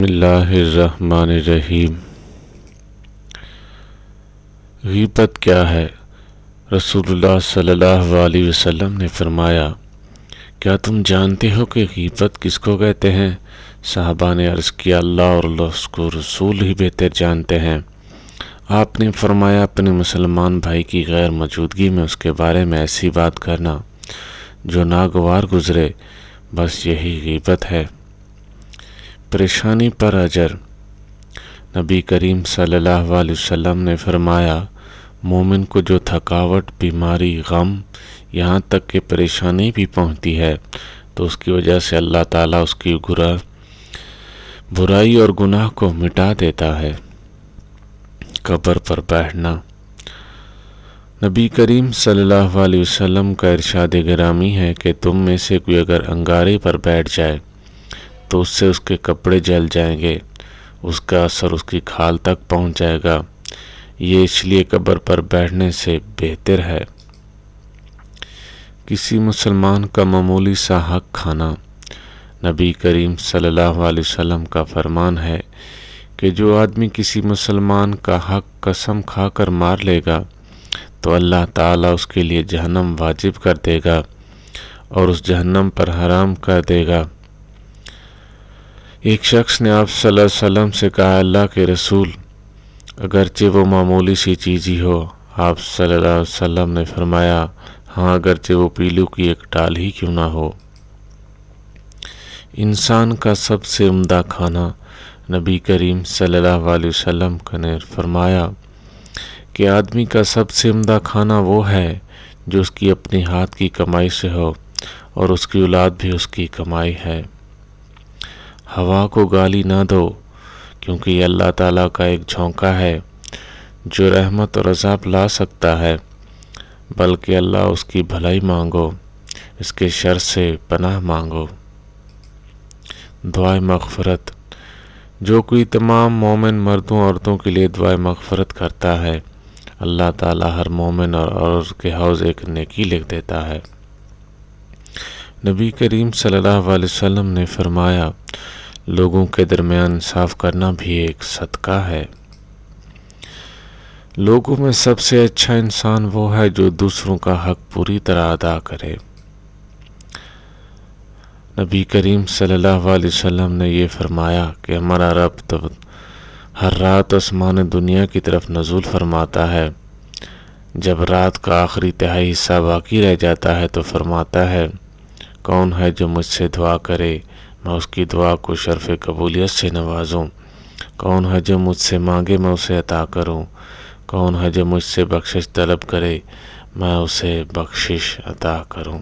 بسم اللہ الرحمن الرحیم۔ غیبت کیا ہے؟ رسول اللہ صلی اللہ علیہ وسلم نے فرمایا، کیا تم جانتے ہو کہ غیبت کس کو کہتے ہیں؟ صحابہ نے عرض کیا، اللہ اور اس کو رسول ہی بہتر جانتے ہیں۔ آپ نے فرمایا، اپنے مسلمان بھائی کی غیر موجودگی میں اس کے بارے میں ایسی بات کرنا جو ناگوار گزرے، بس یہی غیبت ہے۔ پریشانی پر اجر۔ نبی کریم صلی اللہ علیہ وسلم نے فرمایا، مومن کو جو تھکاوٹ، بیماری، غم، یہاں تک کہ پریشانی بھی پہنچتی ہے تو اس کی وجہ سے اللہ تعالیٰ اس کی برائی اور گناہ کو مٹا دیتا ہے۔ قبر پر بیٹھنا۔ نبی کریم صلی اللہ علیہ وسلم کا ارشاد گرامی ہے کہ تم میں سے کوئی اگر انگارے پر بیٹھ جائے تو اس سے اس کے کپڑے جل جائیں گے، اس کا اثر اس کی کھال تک پہنچ جائے گا۔ یہ اس لیے قبر پر بیٹھنے سے بہتر ہے۔ کسی مسلمان کا معمولی سا حق کھانا۔ نبی کریم صلی اللہ علیہ وسلم کا فرمان ہے کہ جو آدمی کسی مسلمان کا حق قسم کھا کر مار لے گا تو اللہ تعالیٰ اس کے لیے جہنم واجب کر دے گا اور اس جہنم پر حرام کر دے گا۔ ایک شخص نے آپ صلی اللہ علیہ وسلم سے کہا، اللہ کے رسول، اگرچہ وہ معمولی سی چیز ہی ہو۔ آپ صلی اللہ علیہ وسلم نے فرمایا، ہاں، اگرچہ وہ پیلو کی ایک ڈال ہی کیوں نہ ہو۔ انسان کا سب سے عمدہ کھانا۔ نبی کریم صلی اللہ علیہ وسلم نے فرمایا کہ آدمی کا سب سے عمدہ کھانا وہ ہے جو اس کی اپنی ہاتھ کی کمائی سے ہو اور اس کی اولاد بھی اس کی کمائی ہے۔ ہوا کو گالی نہ دو، کیونکہ یہ اللہ تعالیٰ کا ایک جھونکا ہے جو رحمت اور عذاب لا سکتا ہے، بلکہ اللہ اس کی بھلائی مانگو، اس کے شر سے پناہ مانگو۔ دعائے مغفرت۔ جو کوئی تمام مومن مردوں اور عورتوں کے لیے دعائے مغفرت کرتا ہے، اللہ تعالیٰ ہر مومن اور عورت کے حوض ایک نیکی لکھ دیتا ہے۔ نبی کریم صلی اللہ علیہ وسلم نے فرمایا، لوگوں کے درمیان انصاف کرنا بھی ایک صدقہ ہے۔ لوگوں میں سب سے اچھا انسان وہ ہے جو دوسروں کا حق پوری طرح ادا کرے۔ نبی کریم صلی اللہ علیہ وسلم نے یہ فرمایا کہ ہمارا رب ہر رات آسمان دنیا کی طرف نزول فرماتا ہے۔ جب رات کا آخری تہائی حصہ باقی رہ جاتا ہے تو فرماتا ہے، کون ہے جو مجھ سے دعا کرے، میں اس کی دعا کو شرف قبولیت سے نوازوں۔ کون ہے جو مجھ سے مانگے، میں اسے عطا کروں۔ کون ہے جو مجھ سے بخشش طلب کرے، میں اسے بخشش عطا کروں۔